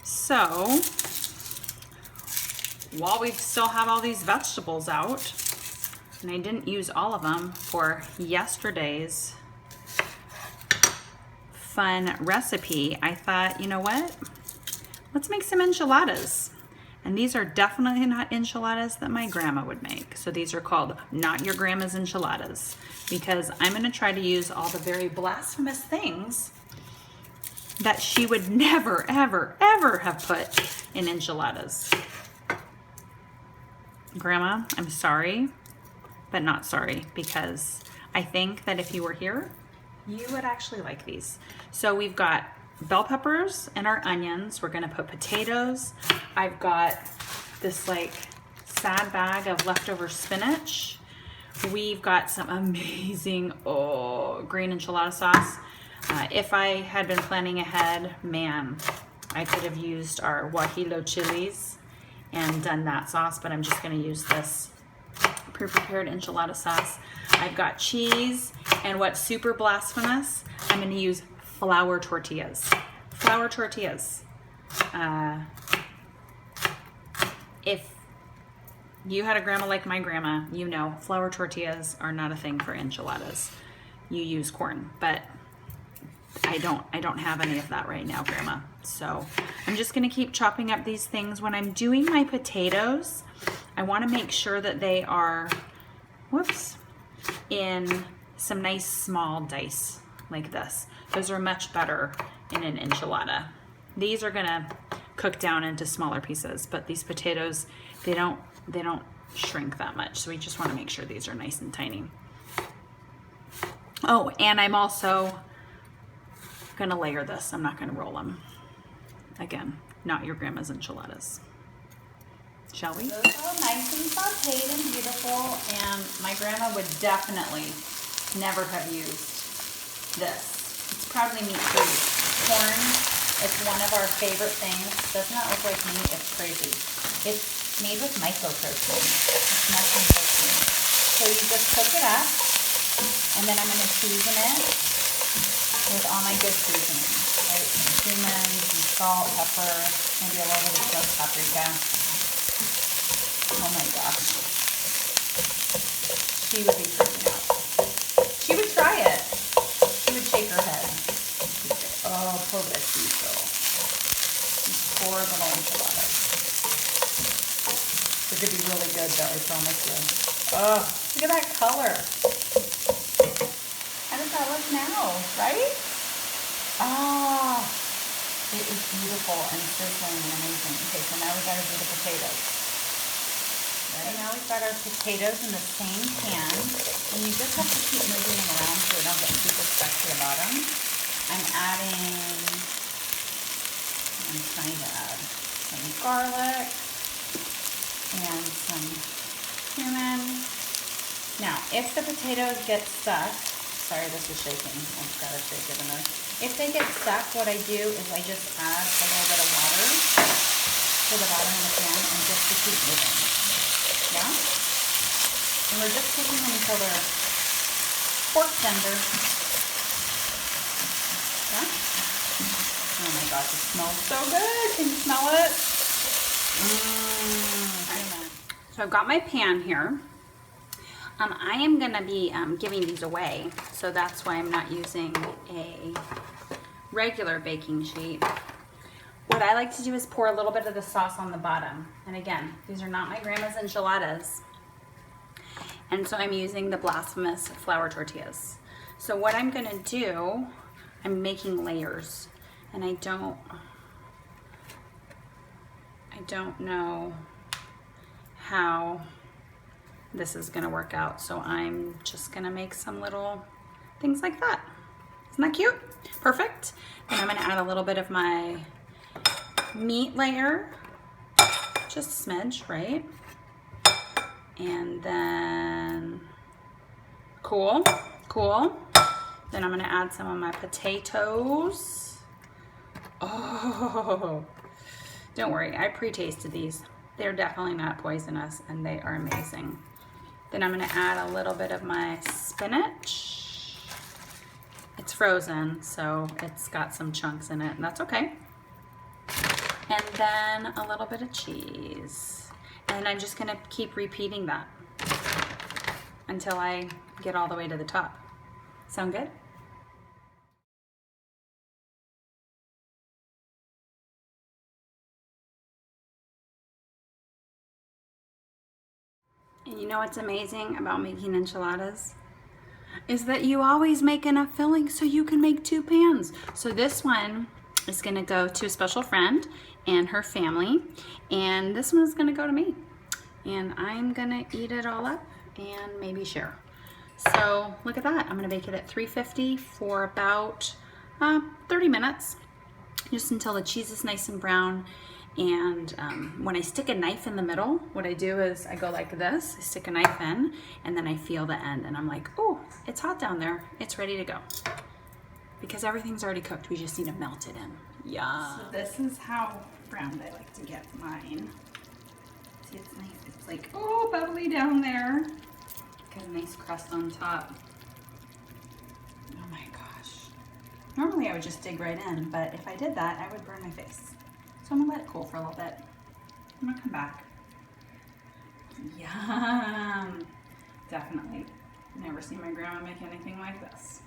So while we still have all these vegetables out, and I didn't use all of them for yesterday's fun recipe, I thought, you know what? Let's make some enchiladas. And these are definitely not enchiladas that my grandma would make. So these are called Not Your Grandma's Enchiladas, because I'm gonna try to use all the very blasphemous things that she would never, ever, ever have put in enchiladas. Grandma, I'm sorry, but not sorry, because I think that if you were here, you would actually like these. So we've got bell peppers and our onions. We're gonna put potatoes. I've got this like sad bag of leftover spinach. We've got some amazing green enchilada sauce. If I had been planning ahead, man, I could have used our guajillo chilies and done that sauce, but I'm just gonna use this pre-prepared enchilada sauce. I've got cheese, and what's super blasphemous, I'm gonna use flour tortillas. Flour tortillas. If you had a grandma like my grandma, you know flour tortillas are not a thing for enchiladas. You use corn, but I don't have any of that right now, Grandma. So I'm just gonna keep chopping up these things. When I'm doing my potatoes, I wanna make sure that they are, in some nice small dice like this. Those are much better in an enchilada. These are gonna cook down into smaller pieces, but these potatoes, they don't shrink that much. So we just wanna make sure these are nice and tiny. Oh, and I'm also gonna layer this. I'm not gonna roll them. Again, not your grandma's enchiladas. Shall we? Those are nice and sauteed and beautiful, and my grandma would definitely never have used this. It's probably meat-free. Corn, it's one of our favorite things. Does not look like meat, it's crazy. It's made with myco-protein. It's mushroom protein. So you just cook it up, and then I'm gonna season it with all my good seasonings, right? Some cumin, some salt, pepper, maybe a little bit of smoked paprika. Oh my gosh. She would be freaking out. She would try it. She would shake her head. She'd say, oh, pobrecito. These poor little enchiladas. They're gonna be really good though, I promise you. Oh, look at that color. How does that look now, right? Oh, it is beautiful and sizzling and amazing. Okay, so now we gotta do the potatoes. Right, now we've got our potatoes in the same pan, and you just have to keep moving them around so they don't get super stuck to the bottom. I'm trying to add some garlic and some cumin. Now, if the potatoes get stuck, sorry, this is shaking. I just gotta shake it in there. If they get stuck, what I do is I just add a little bit of water to the bottom of the pan and just to keep moving. Yeah? And we're just cooking them until they're pork tender. Yeah? Oh my gosh, it smells so good. Can you smell it? So I've got my pan here. I am gonna be giving these away, so that's why I'm not using a regular baking sheet. What I like to do is pour a little bit of the sauce on the bottom. And again, these are not my grandma's enchiladas. And so I'm using the blasphemous flour tortillas. So what I'm gonna do, I'm making layers, and I don't know how this is gonna work out. So I'm just gonna make some little things like that. Isn't that cute? Perfect. Then I'm gonna add a little bit of my meat layer, just a smidge, right? And then, cool. Then I'm gonna add some of my potatoes. Oh, don't worry, I pre-tasted these. They're definitely not poisonous, and they are amazing. Then I'm gonna add a little bit of my spinach. It's frozen, so it's got some chunks in it, and that's okay. and then a little bit of cheese. And I'm just gonna keep repeating that until I get all the way to the top. Sound good? And you know what's amazing about making enchiladas? Is that you always make enough filling so you can make 2 pans. So this one is gonna go to a special friend and her family, and this one is gonna go to me. And I'm gonna eat it all up and maybe share. So look at that. I'm gonna bake it at 350 for about 30 minutes, just until the cheese is nice and brown. And when I stick a knife in the middle, what I do is I go like this, I stick a knife in, and then I feel the end, and I'm like, oh, it's hot down there. It's ready to go. Because everything's already cooked, we just need to melt it in. Yeah. So this is how browned I like to get mine. See, it's nice. It's like, oh, bubbly down there. Got a nice crust on top. Oh my gosh. Normally I would just dig right in, but if I did that, I would burn my face. So I'm gonna let it cool for a little bit. I'm gonna come back. Yum. Definitely never seen my grandma make anything like this.